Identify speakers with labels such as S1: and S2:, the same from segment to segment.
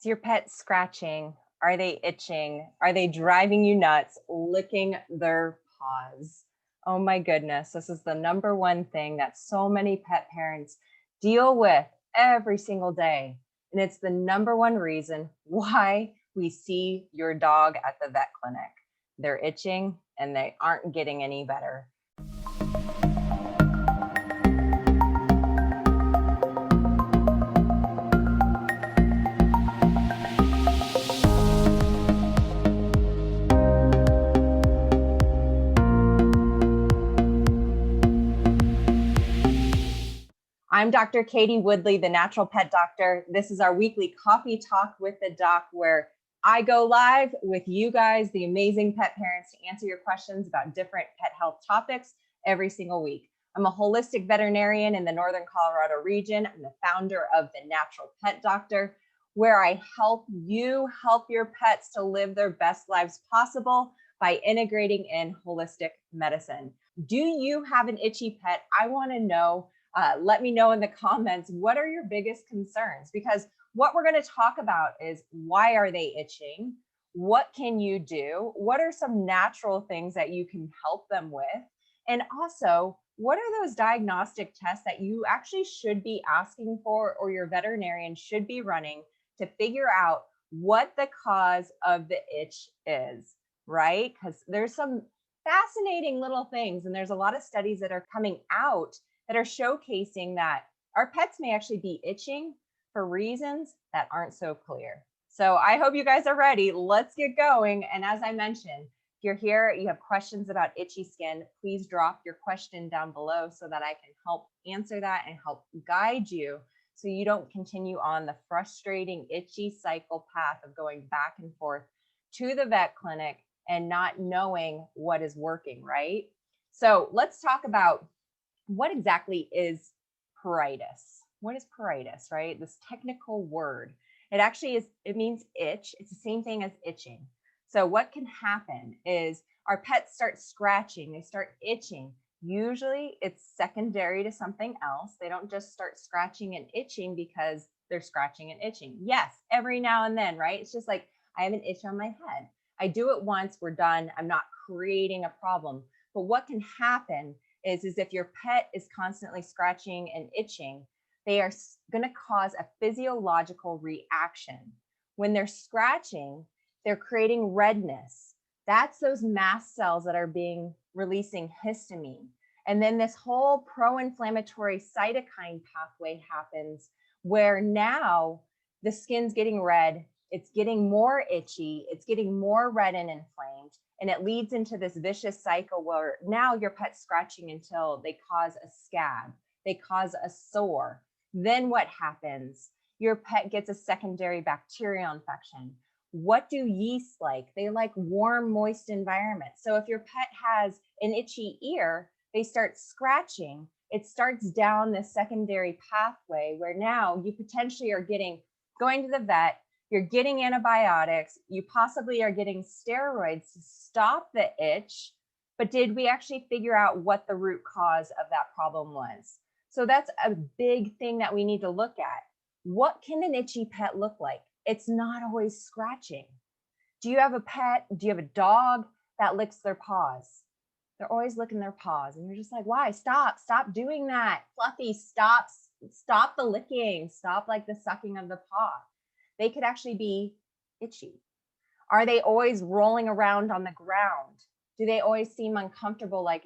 S1: your pet scratching? Are they itching? Are they driving you nuts, licking their paws? Oh my goodness, this is the number one thing that so many pet parents deal with every single day. And it's the number one reason why we see your dog at the vet clinic. They're itching and they aren't getting any better. I'm Dr. Katie Woodley, the natural pet doctor. This is our weekly coffee talk with the doc, where I go live with you guys, the amazing pet parents, to answer your questions about different pet health topics every single week. I'm a holistic veterinarian in the Northern Colorado region. I'm the founder of the Natural Pet Doctor, where I help you help your pets to live their best lives possible by integrating in holistic medicine. Do you have an itchy pet? I want to know. Let me know in the comments, what are your biggest concerns? Because what we're going to talk about is, why are they itching? What can you do? What are some natural things that you can help them with? And also, what are those diagnostic tests that you actually should be asking for, or your veterinarian should be running to figure out what the cause of the itch is, right? Because there's some fascinating little things, and there's a lot of studies that are coming out that are showcasing that our pets may actually be itching for reasons that aren't so clear. So I hope you guys are ready. Let's get going. And as I mentioned, if you're here, you have questions about itchy skin, please drop your question down below so that I can help answer that and help guide you so you don't continue on the frustrating itchy cycle path of going back and forth to the vet clinic and not knowing what is working, right? So let's talk about, what exactly is pruritus? What is pruritus, right? This technical word. It actually is, it means itch. It's the same thing as itching. So what can happen is our pets start scratching, they start itching. Usually it's secondary to something else. They don't just start scratching and itching because they're scratching and itching. Yes, every now and then, right? It's just like, I have an itch on my head. I do it once, we're done. I'm not creating a problem. But what can happen is if your pet is constantly scratching and itching, they are going to cause a physiological reaction. When they're scratching, they're creating redness. That's those mast cells that are releasing histamine. And then this whole pro-inflammatory cytokine pathway happens, where now the skin's getting red, it's getting more itchy, it's getting more red and inflamed. And it leads into this vicious cycle where now your pet's scratching until they cause a scab, they cause a sore. Then what happens? Your pet gets a secondary bacterial infection. What do yeasts like? They like warm, moist environments. So if your pet has an itchy ear, they start scratching. It starts down this secondary pathway where now you potentially are going to the vet, you're getting antibiotics, you possibly are getting steroids to stop the itch, but did we actually figure out what the root cause of that problem was? So that's a big thing that we need to look at. What can an itchy pet look like? It's not always scratching. Do you have a pet? Do you have a dog that licks their paws? They're always licking their paws, and you're just like, why? Stop doing that. Fluffy, stop the licking. Stop like the sucking of the paw. They could actually be itchy. Are they always rolling around on the ground? Do they always seem uncomfortable, like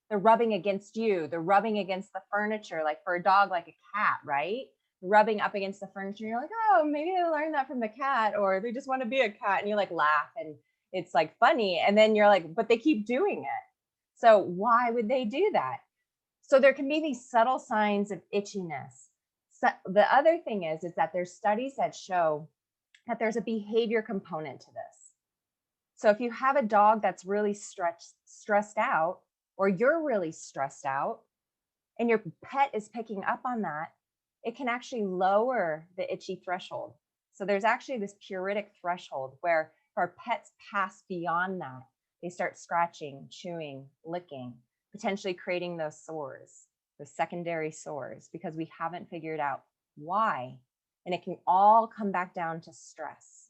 S1: they're rubbing against you, they're rubbing against the furniture, like for a dog, like a cat, right? Rubbing up against the furniture, you're like, oh, maybe they learned that from the cat, or they just want to be a cat, and you like laugh and it's like funny, and then you're like, but they keep doing it. So why would they do that? So there can be these subtle signs of itchiness. So the other thing is that there's studies that show that there's a behavior component to this. So if you have a dog that's really stressed out, or you're really stressed out, and your pet is picking up on that, it can actually lower the itchy threshold. So there's actually this pruritic threshold where if our pets pass beyond that, they start scratching, chewing, licking, potentially creating those sores, the secondary sores, because we haven't figured out why And it can all come back down to stress.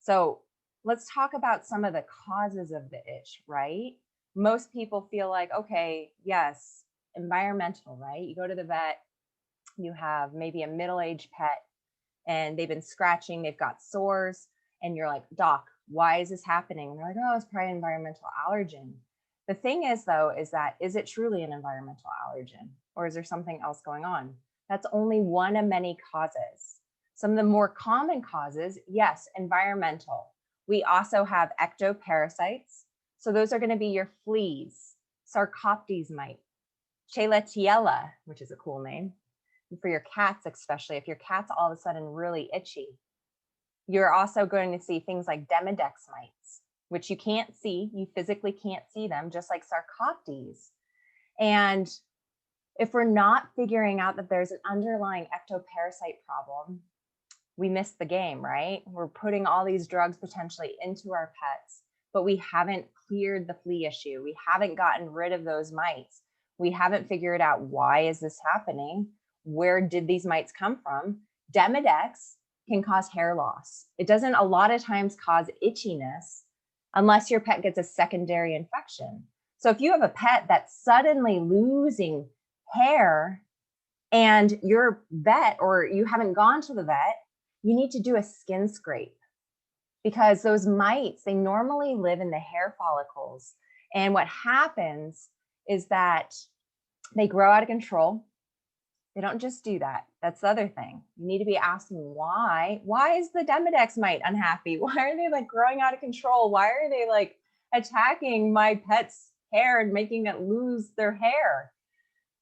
S1: So let's talk about some of the causes of the itch, right? Most people feel like, okay, yes, environmental, right? You go to the vet, you have maybe a middle-aged pet and they've been scratching, they've got sores, and you're like, doc, why is this happening? And they're like, oh, it's probably an environmental allergen. The thing is, though, is that is it truly an environmental allergen or is there something else going on? That's only one of many causes. Some of the more common causes, yes, environmental. We also have ectoparasites. So those are going to be your fleas, Sarcoptes mite, Cheletiella, which is a cool name, for your cats, especially if your cat's all of a sudden really itchy. You're also going to see things like Demodex mites, which you can't see. You physically can't see them, just like Sarcoptes. And if we're not figuring out that there's an underlying ectoparasite problem, we miss the game, right? We're putting all these drugs potentially into our pets, but we haven't cleared the flea issue. We haven't gotten rid of those mites. We haven't figured out why is this happening? Where did these mites come from? Demodex can cause hair loss. It doesn't a lot of times cause itchiness unless your pet gets a secondary infection. So if you have a pet that's suddenly losing hair and your vet or you haven't gone to the vet, you need to do a skin scrape because those mites, they normally live in the hair follicles. And what happens is that they grow out of control. They don't just do that. That's the other thing. You need to be asking why. Why is the Demodex mite unhappy? Why are they like growing out of control? Why are they like attacking my pet's hair and making it lose their hair?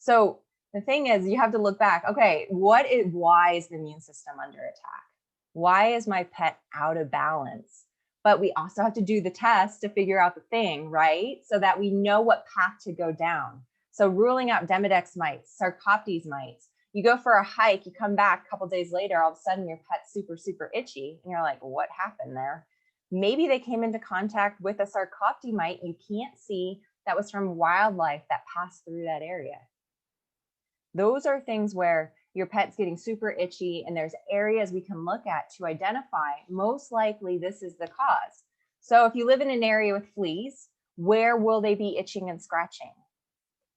S1: So the thing is, you have to look back. Okay, why is the immune system under attack? Why is my pet out of balance? But we also have to do the test to figure out the thing, right? So that we know what path to go down. So ruling out Demodex mites, Sarcoptes mites, you go for a hike, you come back a couple days later, all of a sudden your pet's super, super itchy. And you're like, what happened there? Maybe they came into contact with a Sarcoptes mite you can't see that was from wildlife that passed through that area. Those are things where your pet's getting super itchy and there's areas we can look at to identify most likely this is the cause. So if you live in an area with fleas, where will they be itching and scratching?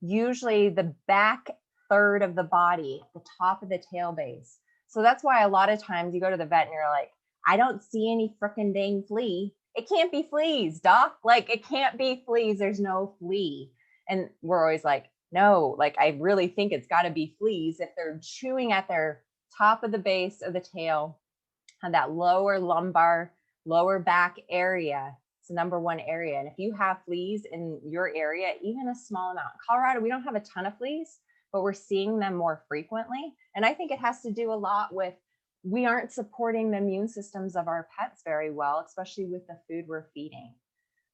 S1: Usually the back third of the body, the top of the tail base. So that's why a lot of times you go to the vet and you're like, I don't see any frickin' dang flea. It can't be fleas, doc. Like it can't be fleas. There's no flea. And we're always like, no, like I really think it's got to be fleas if they're chewing at their top of the base of the tail and that lower lumbar, lower back area. It's the number one area. And if you have fleas in your area, even a small amount, in Colorado, we don't have a ton of fleas, but we're seeing them more frequently. And I think it has to do a lot with we aren't supporting the immune systems of our pets very well, especially with the food we're feeding.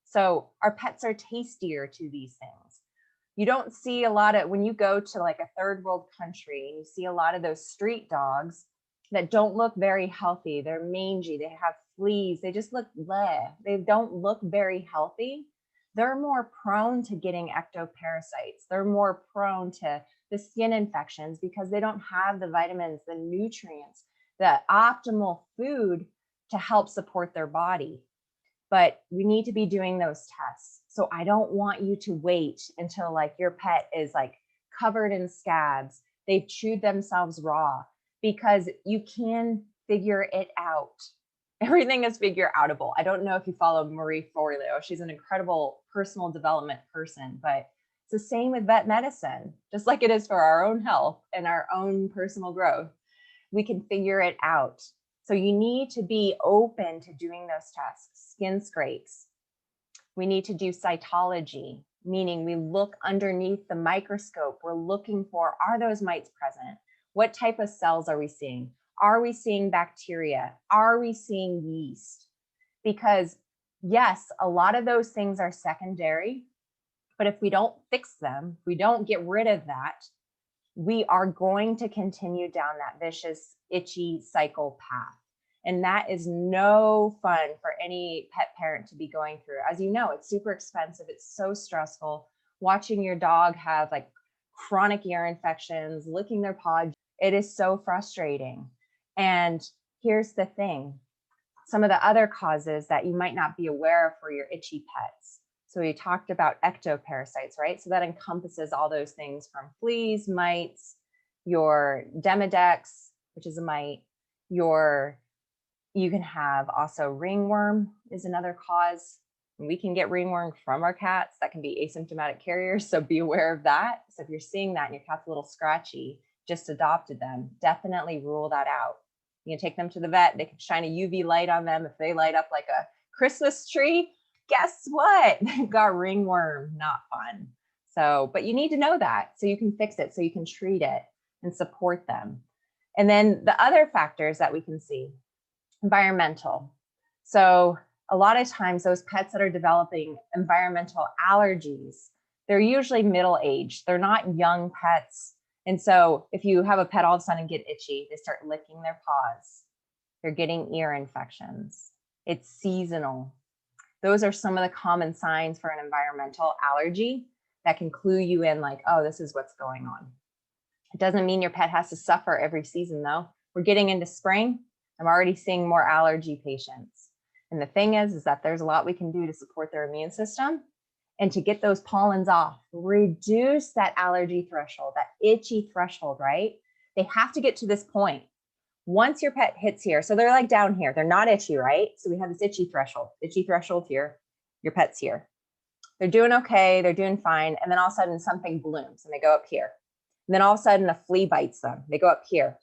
S1: So our pets are tastier to these things. You don't see a lot of, when you go to like a third world country and you see a lot of those street dogs that don't look very healthy. They're mangy, they have fleas, they just look bleh. They don't look very healthy. They're more prone to getting ectoparasites. They're more prone to the skin infections because they don't have the vitamins, the nutrients, the optimal food to help support their body. But we need to be doing those tests. So I don't want you to wait until like your pet is like covered in scabs, they've chewed themselves raw, because you can figure it out. Everything is figure outable. I don't know if you follow Marie Forleo. She's an incredible personal development person, but it's the same with vet medicine, just like it is for our own health and our own personal growth. We can figure it out. So you need to be open to doing those tests, skin scrapes. We need to do cytology, meaning we look underneath the microscope. We're looking for, are those mites present? What type of cells are we seeing? Are we seeing bacteria? Are we seeing yeast? Because yes, a lot of those things are secondary, but if we don't fix them, we don't get rid of that, we are going to continue down that vicious, itchy cycle path. And that is no fun for any pet parent to be going through. As you know, it's super expensive. It's so stressful. Watching your dog have like chronic ear infections, licking their paw, it is so frustrating. And here's the thing. Some of the other causes that you might not be aware of for your itchy pets. So we talked about ectoparasites, right? So that encompasses all those things from fleas, mites, your Demodex, which is a mite, you can have also ringworm is another cause. We can get ringworm from our cats. That can be asymptomatic carriers, so be aware of that. So if you're seeing that and your cat's a little scratchy, just adopted them, definitely rule that out. You can take them to the vet. They can shine a UV light on them. If they light up like a Christmas tree, guess what? They've got ringworm, not fun. So, but you need to know that so you can fix it, so you can treat it and support them. And then the other factors that we can see, environmental. So a lot of times those pets that are developing environmental allergies, they're usually middle-aged. They're not young pets. And so if you have a pet all of a sudden get itchy, they start licking their paws. They're getting ear infections. It's seasonal. Those are some of the common signs for an environmental allergy that can clue you in like, oh, this is what's going on. It doesn't mean your pet has to suffer every season though. We're getting into spring. I'm already seeing more allergy patients. And the thing is that there's a lot we can do to support their immune system and to get those pollens off, reduce that allergy threshold, that itchy threshold, right? They have to get to this point. Once your pet hits here, so they're like down here, they're not itchy, right? So we have this itchy threshold here, your pet's here. They're doing okay, they're doing fine. And then all of a sudden something blooms and they go up here. And then all of a sudden a flea bites them, they go up here.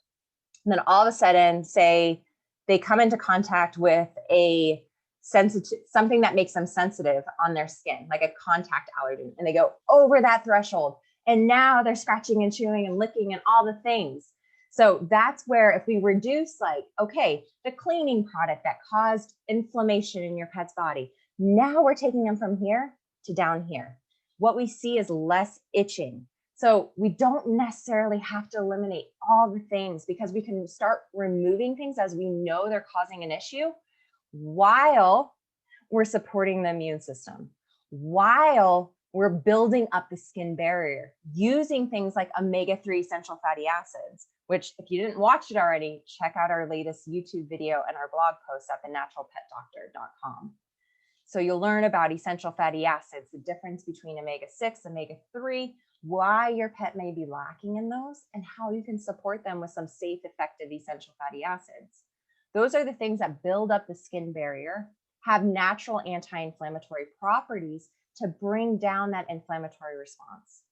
S1: And then all of a sudden, say they come into contact with a something that makes them sensitive on their skin, like a contact allergen, and they go over that threshold. And now they're scratching and chewing and licking and all the things. So that's where if we reduce like, okay, the cleaning product that caused inflammation in your pet's body, now we're taking them from here to down here. What we see is less itching. So we don't necessarily have to eliminate all the things because we can start removing things as we know they're causing an issue while we're supporting the immune system, while we're building up the skin barrier, using things like omega-3 essential fatty acids, which if you didn't watch it already, check out our latest YouTube video and our blog post at thenaturalpetdoctor.com. So you'll learn about essential fatty acids, the difference between omega-6, omega-3, why your pet may be lacking in those, and how you can support them with some safe, effective essential fatty acids. Those are the things that build up the skin barrier, have natural anti-inflammatory properties to bring down that inflammatory response,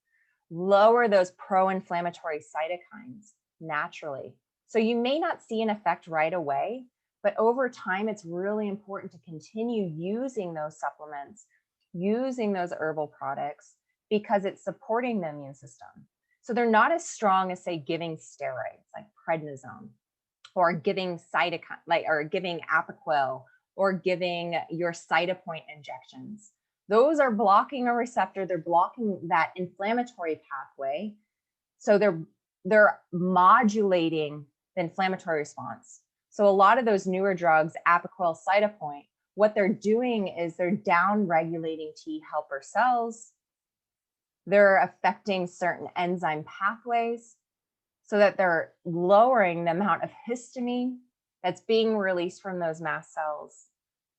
S1: lower those pro-inflammatory cytokines naturally. So you may not see an effect right away, but over time, it's really important to continue using those supplements, using those herbal products, because it's supporting the immune system. So they're not as strong as, say, giving steroids like prednisone, or giving cytokine, or giving Apoquel, or giving your Cytopoint injections. Those are blocking a receptor. They're blocking that inflammatory pathway. So they're modulating the inflammatory response. So a lot of those newer drugs, Apoquel, Cytopoint, what they're doing is they're down-regulating T helper cells. They're affecting certain enzyme pathways so that they're lowering the amount of histamine that's being released from those mast cells,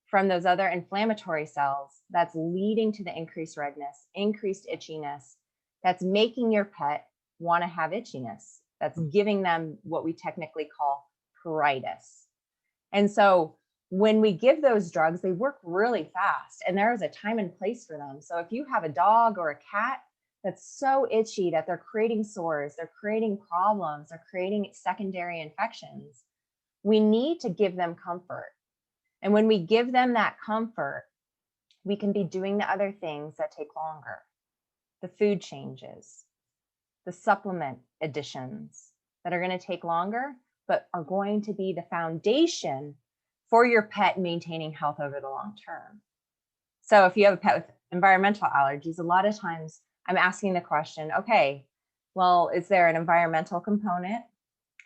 S1: from those other inflammatory cells, that's leading to the increased redness, increased itchiness, that's making your pet want to have itchiness, that's giving them what we technically call pruritus. And so when we give those drugs, they work really fast and there is a time and place for them. So if you have a dog or a cat that's so itchy that they're creating sores, they're creating problems, they're creating secondary infections, we need to give them comfort. And when we give them that comfort, we can be doing the other things that take longer. The food changes, the supplement additions that are going to take longer, but are going to be the foundation for your pet maintaining health over the long term. So if you have a pet with environmental allergies, a lot of times I'm asking the question, okay, well, is there an environmental component?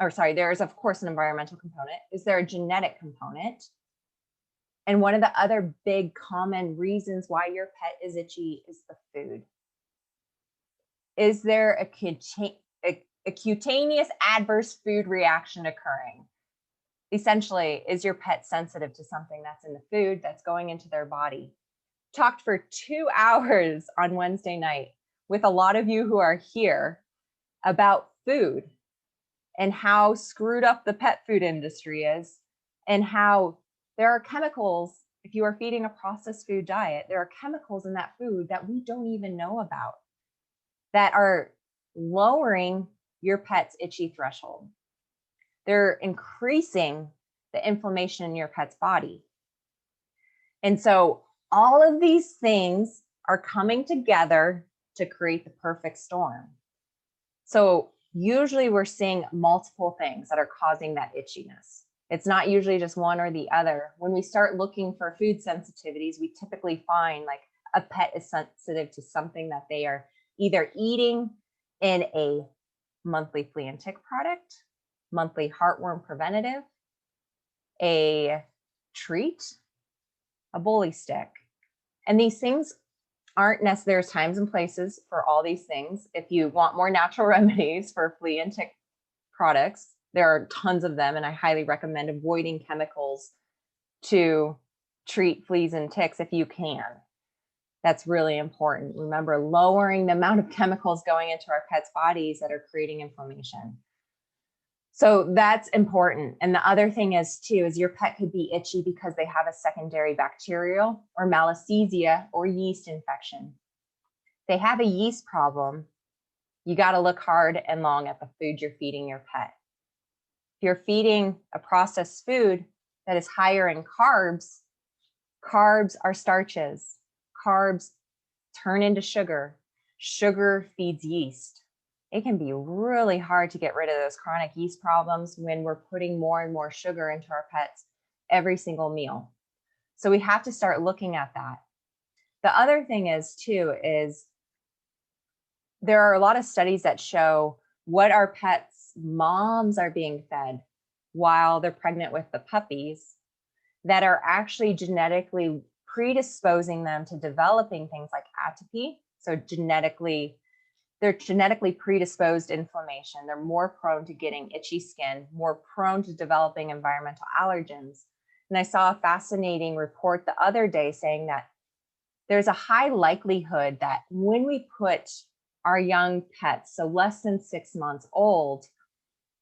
S1: Or sorry, there is of course an environmental component. Is there a genetic component? And one of the other big common reasons why your pet is itchy is the food. Is there a cutaneous adverse food reaction occurring? Essentially, is your pet sensitive to something that's in the food that's going into their body? Talked for 2 hours on Wednesday night with a lot of you who are here about food and how screwed up the pet food industry is, and how there are chemicals. If you are feeding a processed food diet, there are chemicals in that food that we don't even know about that are lowering your pet's itchy threshold. They're increasing the inflammation in your pet's body. And so all of these things are coming together to create the perfect storm. So usually we're seeing multiple things that are causing that itchiness. It's not usually just one or the other. When we start looking for food sensitivities, we typically find like a pet is sensitive to something that they are either eating in a monthly flea and tick product, monthly heartworm preventative, a treat, a bully stick. And these things aren't necessary. There's times and places for all these things. If you want more natural remedies for flea and tick products, there are tons of them, and I highly recommend avoiding chemicals to treat fleas and ticks if you can. That's really important. Remember, lowering the amount of chemicals going into our pets' bodies that are creating inflammation. So that's important. And the other thing is too, is your pet could be itchy because they have a secondary bacterial or malassezia or yeast infection. If they have a yeast problem, you got to look hard and long at the food you're feeding your pet. If you're feeding a processed food that is higher in carbs, carbs are starches. Carbs turn into sugar. Sugar feeds yeast. It can be really hard to get rid of those chronic yeast problems when we're putting more and more sugar into our pets every single meal. So we have to start looking at that. The other thing is too, is there are a lot of studies that show what our pets' moms are being fed while they're pregnant with the puppies that are actually genetically predisposing them to developing things like atopy. So they're genetically predisposed to inflammation. They're more prone to getting itchy skin, more prone to developing environmental allergens. And I saw a fascinating report the other day saying that there's a high likelihood that when we put our young pets, so less than 6 months old,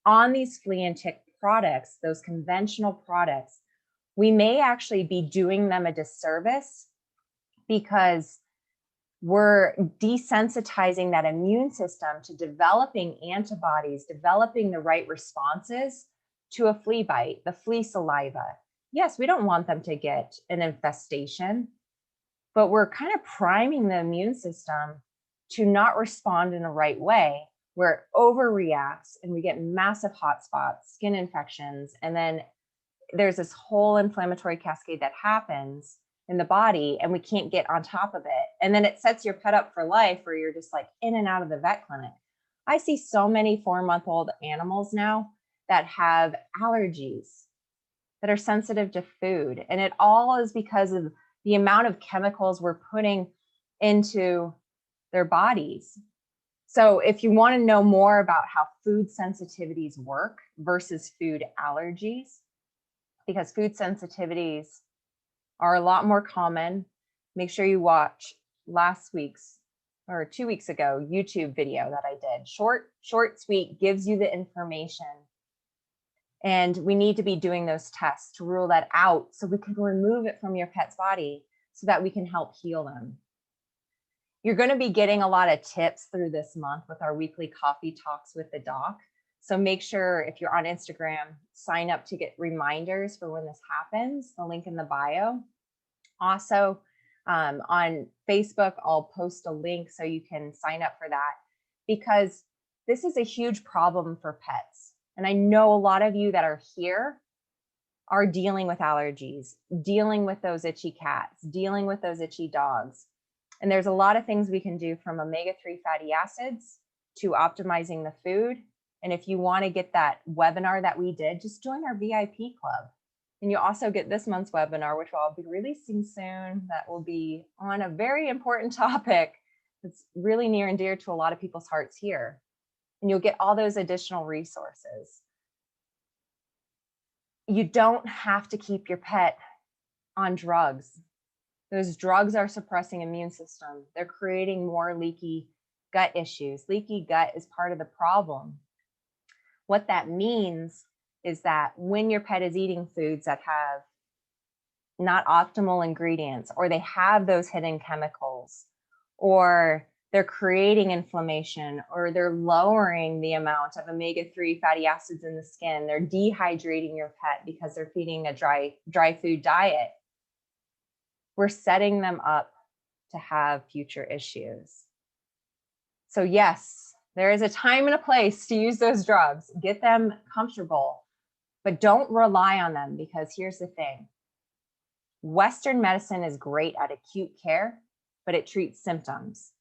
S1: on these flea and tick products, those conventional products, we may actually be doing them a disservice because we're desensitizing that immune system to developing antibodies, developing the right responses to a flea bite, the flea saliva. Yes, we don't want them to get an infestation, but we're kind of priming the immune system to not respond in the right way, where it overreacts and we get massive hot spots, skin infections, and then there's this whole inflammatory cascade that happens in the body and we can't get on top of it. And then it sets your pet up for life where you're just like in and out of the vet clinic. I see so many 4-month-old animals now that have allergies, that are sensitive to food. And it all is because of the amount of chemicals we're putting into their bodies. So if you want to know more about how food sensitivities work versus food allergies, because food sensitivities are a lot more common, make sure you watch last week's or 2 weeks ago YouTube video that I did. Short, sweet, gives you the information. And we need to be doing those tests to rule that out so we can remove it from your pet's body so that we can help heal them. You're going to be getting a lot of tips through this month with our weekly coffee talks with the doc. So make sure if you're on Instagram, sign up to get reminders for when this happens, the link in the bio. Also, on Facebook, I'll post a link so you can sign up for that because this is a huge problem for pets. And I know a lot of you that are here are dealing with allergies, dealing with those itchy cats, dealing with those itchy dogs. And there's a lot of things we can do from omega-3 fatty acids to optimizing the food. And if you want to get that webinar that we did, just join our VIP club. And you also get this month's webinar, which I'll be releasing soon, that will be on a very important topic that's really near and dear to a lot of people's hearts here. And you'll get all those additional resources. You don't have to keep your pet on drugs. Those drugs are suppressing immune system. They're creating more leaky gut issues. Leaky gut is part of the problem. What that means is that when your pet is eating foods that have not optimal ingredients, or they have those hidden chemicals, or they're creating inflammation, or they're lowering the amount of omega-3 fatty acids in the skin, they're dehydrating your pet because they're feeding a dry food diet, we're setting them up to have future issues. So yes, there is a time and a place to use those drugs. Get them comfortable, but don't rely on them, because here's the thing. Western medicine is great at acute care, but it treats symptoms.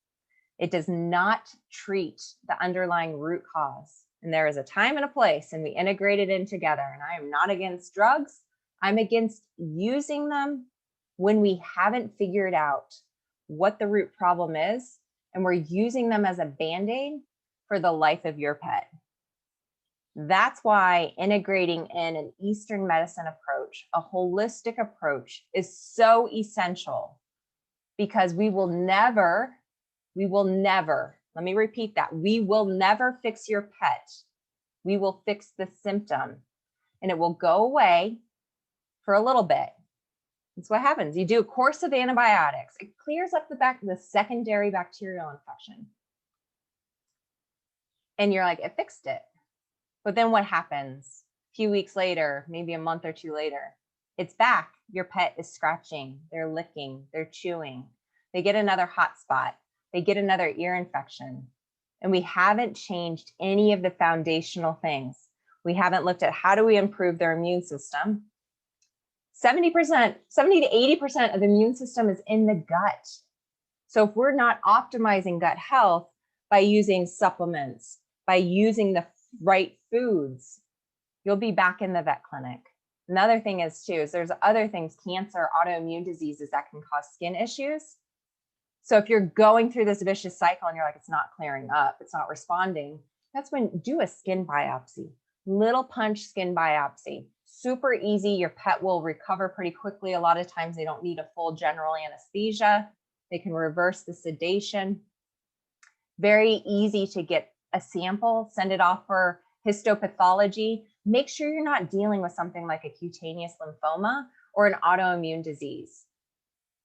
S1: It does not treat the underlying root cause. And there is a time and a place, and we integrate it in together. And I am not against drugs. I'm against using them when we haven't figured out what the root problem is, and we're using them as a Band-Aid for the life of your pet. That's why integrating in an Eastern medicine approach, a holistic approach, is so essential, because we will never, let me repeat that, we will never fix your pet. We will fix the symptom, and it will go away for a little bit. That's what happens. You do a course of antibiotics. It clears up the secondary bacterial infection. And you're like, it fixed it. But then what happens? A few weeks later, maybe a month or two later, it's back. Your pet is scratching, they're licking, they're chewing. They get another hot spot. They get another ear infection. And we haven't changed any of the foundational things. We haven't looked at how do we improve their immune system. 70 to 80% of the immune system is in the gut. So if we're not optimizing gut health by using supplements, by using the right foods, you'll be back in the vet clinic. Another thing is too, is there's other things, cancer, autoimmune diseases that can cause skin issues. So if you're going through this vicious cycle and you're like, it's not clearing up, it's not responding, that's when do a skin biopsy, little punch skin biopsy, super easy. Your pet will recover pretty quickly. A lot of times they don't need a full general anesthesia. They can reverse the sedation. Very easy to get a sample, send it off for histopathology. Make sure you're not dealing with something like a cutaneous lymphoma or an autoimmune disease.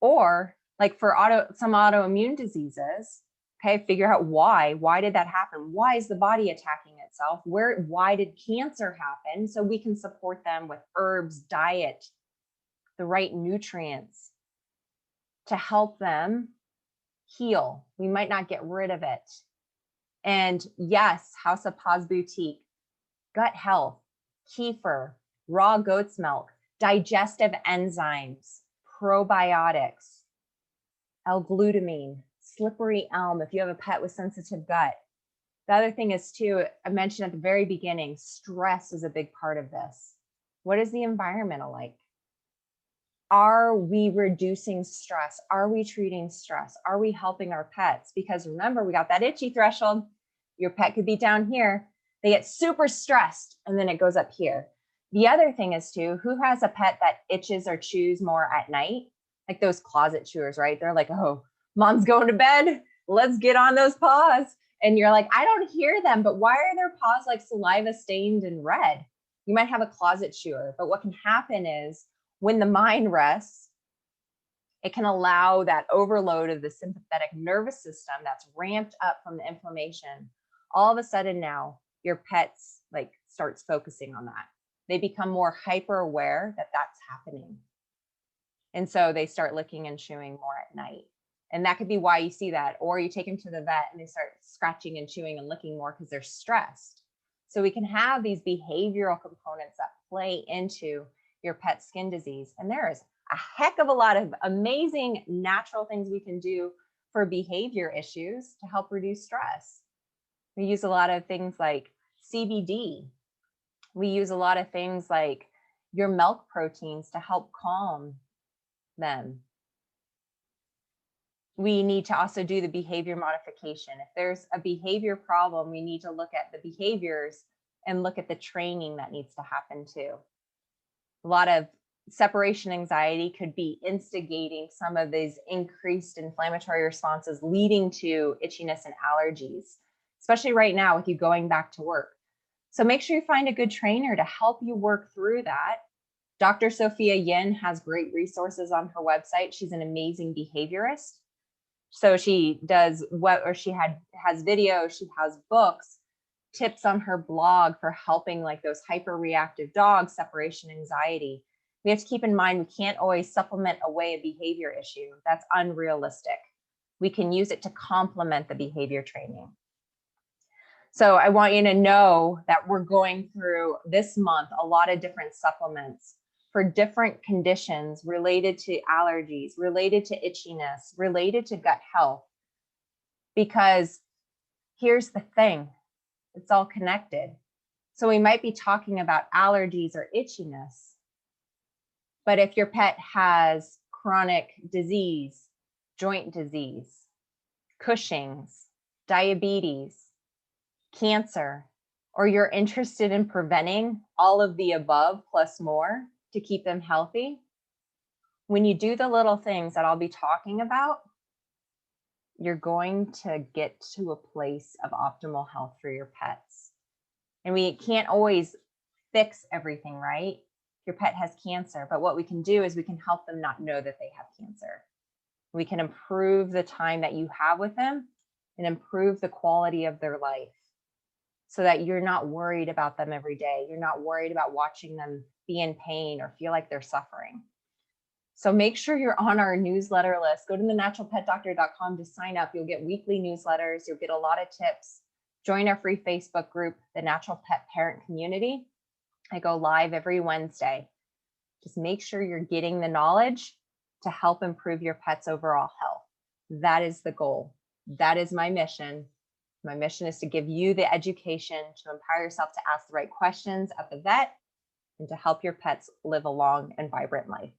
S1: Or like for some autoimmune diseases, okay, figure out why. Why did that happen? Why is the body attacking itself? Why did cancer happen? So we can support them with herbs, diet, the right nutrients to help them heal. We might not get rid of it. And yes, House of Paws Boutique, gut health, kefir, raw goat's milk, digestive enzymes, probiotics, L-glutamine, slippery elm if you have a pet with sensitive gut. The other thing is too, I mentioned at the very beginning, stress is a big part of this. What is the environment like? Are we reducing stress? Are we treating stress? Are we helping our pets? Because remember, we got that itchy threshold. Your pet could be down here. They get super stressed and then it goes up here. The other thing is too, who has a pet that itches or chews more at night? Like those closet chewers, right? They're like, oh, mom's going to bed. Let's get on those paws. And you're like, I don't hear them, but why are their paws like saliva stained and red? You might have a closet chewer, but what can happen is when the mind rests, it can allow that overload of the sympathetic nervous system that's ramped up from the inflammation. All of a sudden now your pet's like starts focusing on that. They become more hyper aware that that's happening. And so they start licking and chewing more at night. And that could be why you see that. Or you take them to the vet and they start scratching and chewing and licking more because they're stressed. So we can have these behavioral components that play into your pet's skin disease. And there is a heck of a lot of amazing natural things we can do for behavior issues to help reduce stress. We use a lot of things like CBD. We use a lot of things like your milk proteins to help calm them. We need to also do the behavior modification. If there's a behavior problem, we need to look at the behaviors and look at the training that needs to happen too. A lot of separation anxiety could be instigating some of these increased inflammatory responses leading to itchiness and allergies, especially right now with you going back to work. So make sure you find a good trainer to help you work through that. Dr. Sophia Yin has great resources on her website. She's an amazing behaviorist. So she does has videos, she has books, tips on her blog for helping like those hyperreactive dogs, separation anxiety. We have to keep in mind, we can't always supplement away a behavior issue. That's unrealistic. We can use it to complement the behavior training. So I want you to know that we're going through this month a lot of different supplements for different conditions related to allergies, related to itchiness, related to gut health. Because here's the thing, it's all connected. So we might be talking about allergies or itchiness, but if your pet has chronic disease, joint disease, Cushing's, diabetes, cancer, or you're interested in preventing all of the above plus more to keep them healthy, when you do the little things that I'll be talking about, you're going to get to a place of optimal health for your pets. And we can't always fix everything, right? Your pet has cancer, but what we can do is we can help them not know that they have cancer. We can improve the time that you have with them and improve the quality of their life so that you're not worried about them every day. You're not worried about watching them be in pain or feel like they're suffering. So make sure you're on our newsletter list. Go to thenaturalpetdoctor.com to sign up. You'll get weekly newsletters. You'll get a lot of tips. Join our free Facebook group, The Natural Pet Parent Community. I go live every Wednesday. Just make sure you're getting the knowledge to help improve your pet's overall health. That is the goal. That is my mission. My mission is to give you the education to empower yourself to ask the right questions at the vet and to help your pets live a long and vibrant life.